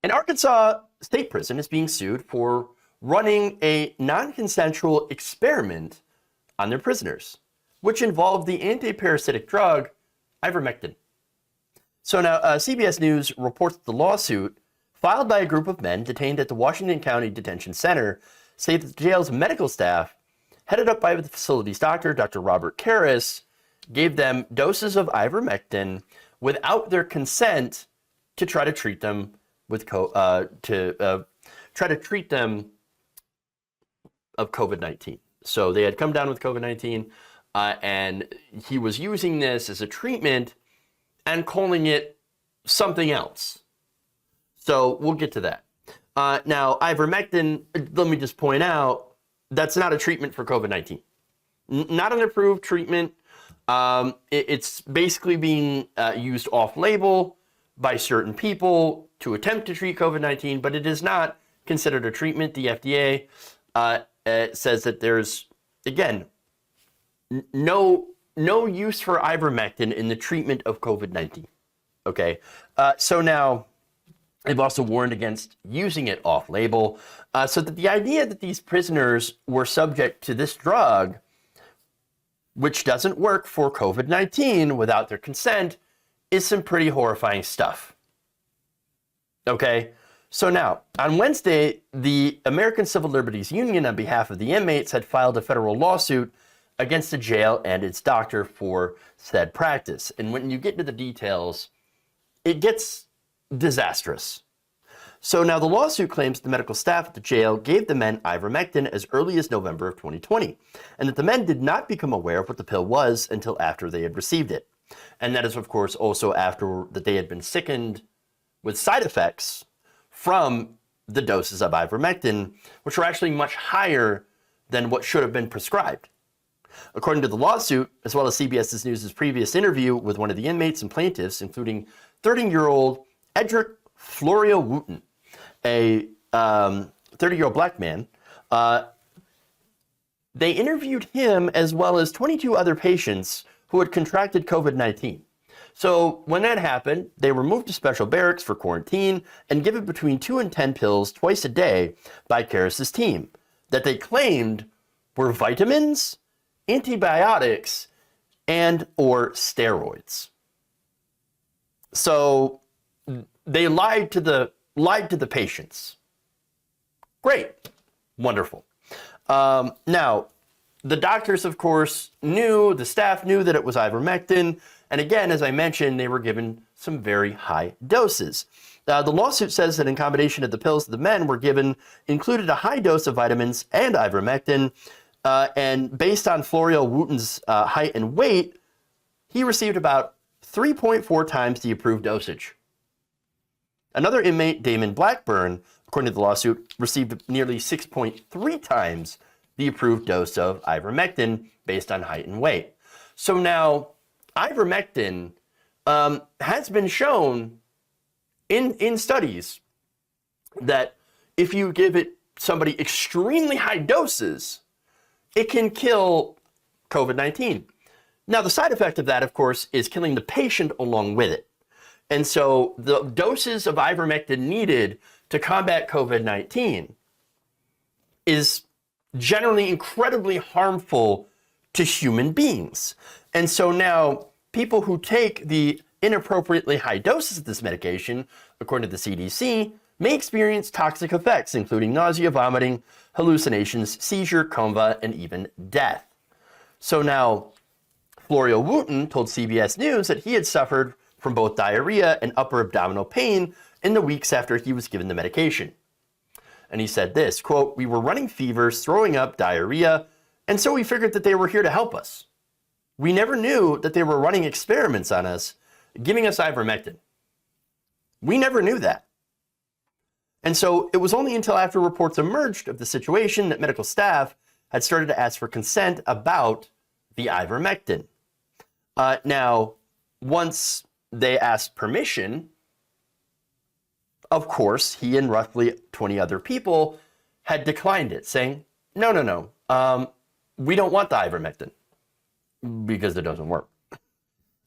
An Arkansas state prison is being sued for running a non-consensual experiment on their prisoners, which involved the anti-parasitic drug Ivermectin. So now CBS News reports the lawsuit filed by a group of men detained at the Washington County Detention Center say that the jail's medical staff, headed up by the facility's doctor, Dr. Robert Karras, gave them doses of ivermectin without their consent to try to treat them with of COVID-19. So they had come down with COVID-19, and he was using this as a treatment and calling it something else. So we'll get to that. Now, ivermectin, let me just point out, that's not a treatment for COVID-19. Not an approved treatment. It's basically being used off-label by certain people to attempt to treat COVID-19, but it is not considered a treatment. The FDA says that there's, again, no use for ivermectin in the treatment of COVID-19. Okay, so now they've also warned against using it off-label, so that the idea that these prisoners were subject to this drug, which doesn't work for COVID-19 without their consent, is some pretty horrifying stuff. Okay, so now, on Wednesday, the American Civil Liberties Union, on behalf of the inmates, had filed a federal lawsuit against the jail and its doctor for said practice. And when you get into the details, it gets disastrous. So now the lawsuit claims the medical staff at the jail gave the men ivermectin as early as November of 2020, and that the men did not become aware of what the pill was until after they had received it. And that is, of course, also after that they had been sickened with side effects from the doses of ivermectin, which were actually much higher than what should have been prescribed. According to the lawsuit, as well as CBS News' previous interview with one of the inmates and plaintiffs, including 30-year-old Edric Florio Wooten, a 30-year-old black man, they interviewed him as well as 22 other patients who had contracted COVID-19. So when that happened, they were moved to special barracks for quarantine and given between 2 and 10 pills twice a day by Karras' team that they claimed were vitamins, antibiotics, and or steroids. So they lied to the patients. Great, wonderful. Now, the doctors, of course, the staff knew that it was ivermectin. And again, as I mentioned, they were given some very high doses. The lawsuit says that in combination of the pills the men were given included a high dose of vitamins and ivermectin. And based on Florio Wooten's height and weight, he received about 3.4 times the approved dosage. Another inmate, Damon Blackburn, according to the lawsuit, received nearly 6.3 times the approved dose of ivermectin based on height and weight. So now, ivermectin has been shown in studies that if you give it somebody extremely high doses, it can kill COVID-19. Now, the side effect of that, of course, is killing the patient along with it. And so the doses of ivermectin needed to combat COVID-19 is generally incredibly harmful to human beings. And so now people who take the inappropriately high doses of this medication, according to the CDC, may experience toxic effects, including nausea, vomiting, hallucinations, seizure, coma, and even death. So now Florio Wooten told CBS News that he had suffered from both diarrhea and upper abdominal pain in the weeks after he was given the medication. And he said this, quote, "We were running fevers, throwing up, diarrhea, and so we figured that they were here to help us. We never knew that they were running experiments on us, giving us ivermectin. We never knew that." And so it was only until after reports emerged of the situation that medical staff had started to ask for consent about the ivermectin. Now, once they asked permission, of course, he and roughly 20 other people had declined it, saying, no, we don't want the ivermectin because it doesn't work.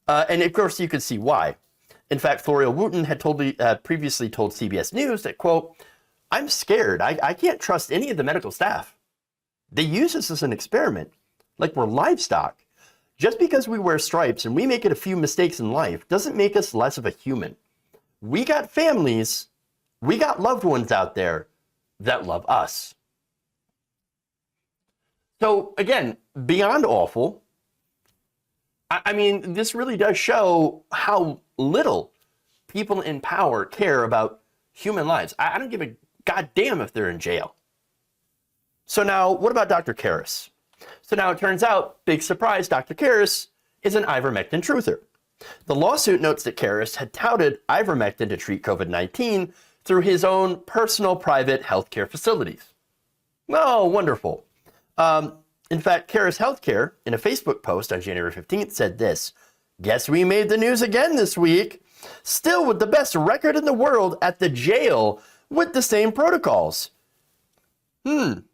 And of course, you could see why. In fact, Florio Wooten had previously told CBS News that, quote, "I'm scared. I can't trust any of the medical staff. They use us as an experiment, like we're livestock. Just because we wear stripes and we make it a few mistakes in life doesn't make us less of a human. We got families, we got loved ones out there that love us." So again, beyond awful, I mean, this really does show how little people in power care about human lives. I don't give a goddamn if they're in jail. So now, what about Dr. Karras? So now it turns out, big surprise, Dr. Karras is an ivermectin truther. The lawsuit notes that Karras had touted ivermectin to treat COVID-19 through his own personal private healthcare facilities. Oh, wonderful. In fact, Karras Healthcare, in a Facebook post on January 15th, said this: "Guess we made the news again this week. Still with the best record in the world at the jail with the same protocols." And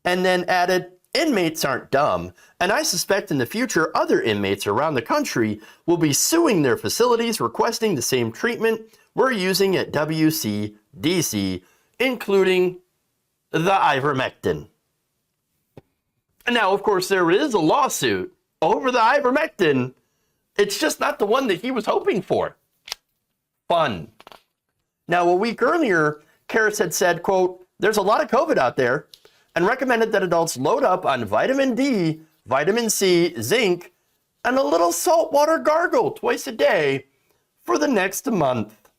then added, "Inmates aren't dumb, and I suspect in the future other inmates around the country will be suing their facilities requesting the same treatment we're using at WCDC, including the ivermectin." Now, of course, there is a lawsuit over the ivermectin. It's just not the one that he was hoping for. Fun. Now, a week earlier, Karras had said, quote, "There's a lot of COVID out there," and recommended that adults load up on vitamin D, vitamin C, zinc, and a little saltwater gargle twice a day for the next month.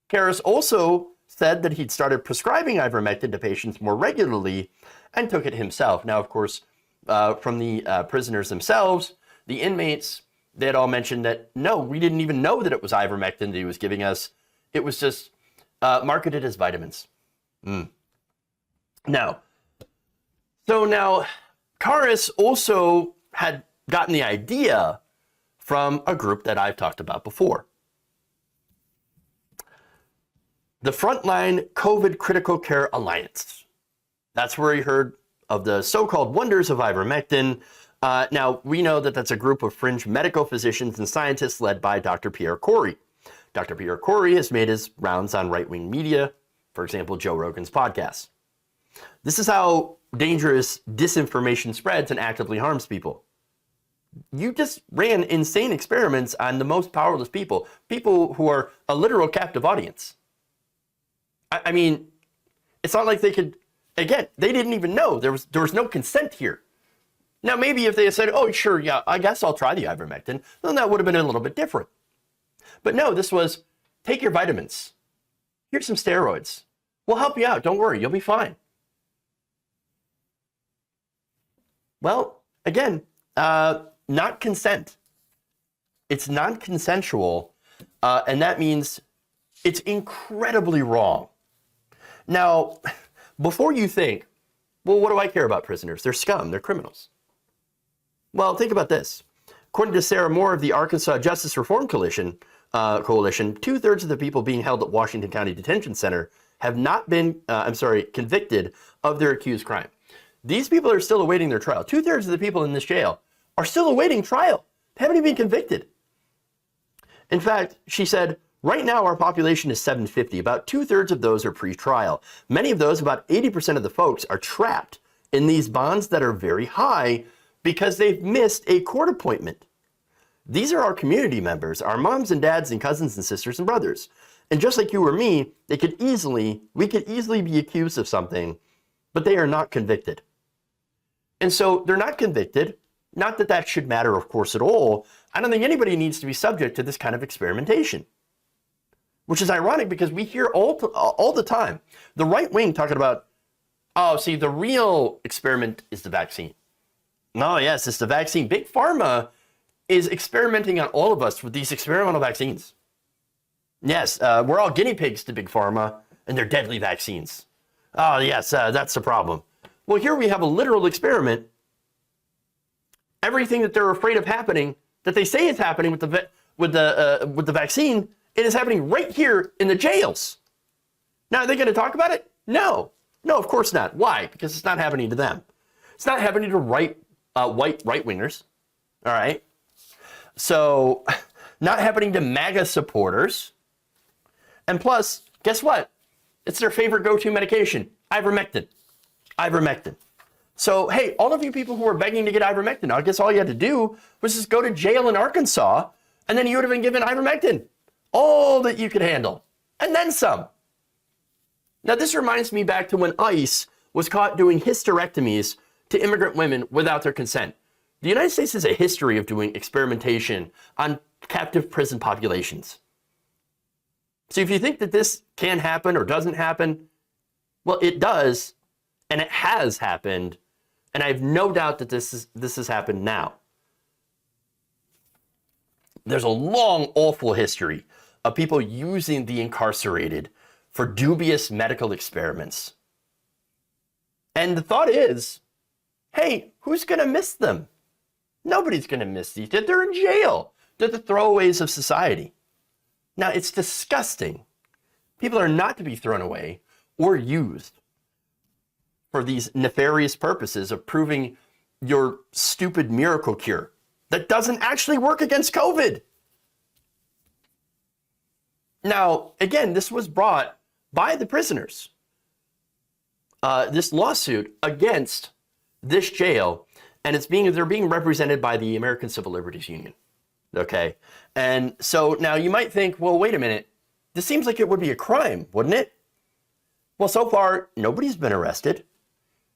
Karras also said that he'd started prescribing ivermectin to patients more regularly and took it himself. Now, of course, from the prisoners themselves, the inmates, they had all mentioned that, no, we didn't even know that it was ivermectin that he was giving us. It was just marketed as vitamins. Now, Karras also had gotten the idea from a group that I've talked about before. The Frontline COVID Critical Care Alliance. That's where he heard of the so-called wonders of ivermectin. Now, we know that that's a group of fringe medical physicians and scientists led by Dr. Pierre Kory. Dr. Pierre Kory has made his rounds on right-wing media, for example, Joe Rogan's podcast. This is how dangerous disinformation spreads and actively harms people. You just ran insane experiments on the most powerless people who are a literal captive audience. I mean, it's not like they could, again, they didn't even know. There was no consent here. Now, maybe if they had said, "Oh, sure, yeah, I guess I'll try the ivermectin," then that would have been a little bit different. But no, this was, take your vitamins. Here's some steroids. We'll help you out. Don't worry, you'll be fine. Well, again, not consent. It's non-consensual, and that means it's incredibly wrong. Now, before you think, well, what do I care about prisoners? They're scum, they're criminals. Well, think about this. According to Sarah Moore of the Arkansas Justice Reform Coalition, 2/3 of the people being held at Washington County Detention Center have not been, convicted of their accused crime. These people are still awaiting their trial. 2/3 of the people in this jail are still awaiting trial. They haven't even been convicted. In fact, she said, right now our population is 750. About 2/3 of those are pre-trial. Many of those, about 80% of the folks, are trapped in these bonds that are very high because they've missed a court appointment. These are our community members, our moms and dads and cousins and sisters and brothers. And just like you or me, we could easily be accused of something, but they are not convicted. And so they're not convicted. Not that that should matter, of course, at all. I don't think anybody needs to be subject to this kind of experimentation. Which is ironic because we hear all the time the right wing talking about, oh, see, the real experiment is the vaccine. No, yes, it's the vaccine. Big Pharma is experimenting on all of us with these experimental vaccines. Yes, we're all guinea pigs to Big Pharma and their deadly vaccines. Oh, yes, that's the problem. Well, here we have a literal experiment. Everything that they're afraid of happening, that they say is happening with the vaccine, it is happening right here in the jails. Now, are they going to talk about it? No. No, of course not. Why? Because it's not happening to them. It's not happening to white right-wingers. All right? So not happening to MAGA supporters. And plus, guess what? It's their favorite go-to medication, ivermectin. Ivermectin. So, hey, all of you people who are begging to get ivermectin, I guess all you had to do was just go to jail in Arkansas, and then you would have been given ivermectin. All that you could handle. And then some. Now, this reminds me back to when ICE was caught doing hysterectomies to immigrant women without their consent. The United States has a history of doing experimentation on captive prison populations. So if you think that this can happen or doesn't happen, well, it does, and it has happened, and I have no doubt that this has happened now. There's a long, awful history of people using the incarcerated for dubious medical experiments. And the thought is, hey, who's going to miss them? Nobody's going to miss these. They're in jail. They're the throwaways of society. Now, it's disgusting. People are not to be thrown away or used for these nefarious purposes of proving your stupid miracle cure that doesn't actually work against COVID. Now, again, this was brought by the prisoners. This lawsuit against this jail, and they're being represented by the American Civil Liberties Union. Okay. And so now you might think, well, wait a minute. This seems like it would be a crime, wouldn't it? Well, so far, nobody's been arrested.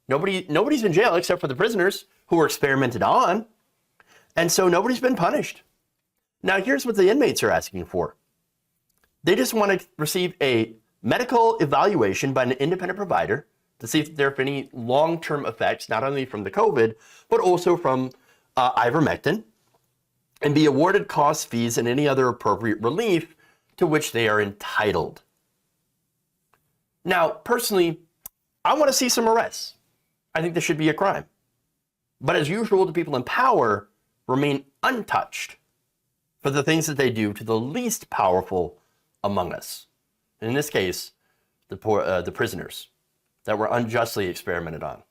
Nobody's in jail except for the prisoners who were experimented on. And so nobody's been punished. Now, here's what the inmates are asking for. They just want to receive a medical evaluation by an independent provider to see if there are any long-term effects, not only from the COVID, but also from ivermectin, and be awarded costs, fees, and any other appropriate relief to which they are entitled. Now, personally, I want to see some arrests. I think this should be a crime. But as usual, the people in power remain untouched for the things that they do to the least powerful among us. In this case, the prisoners that were unjustly experimented on.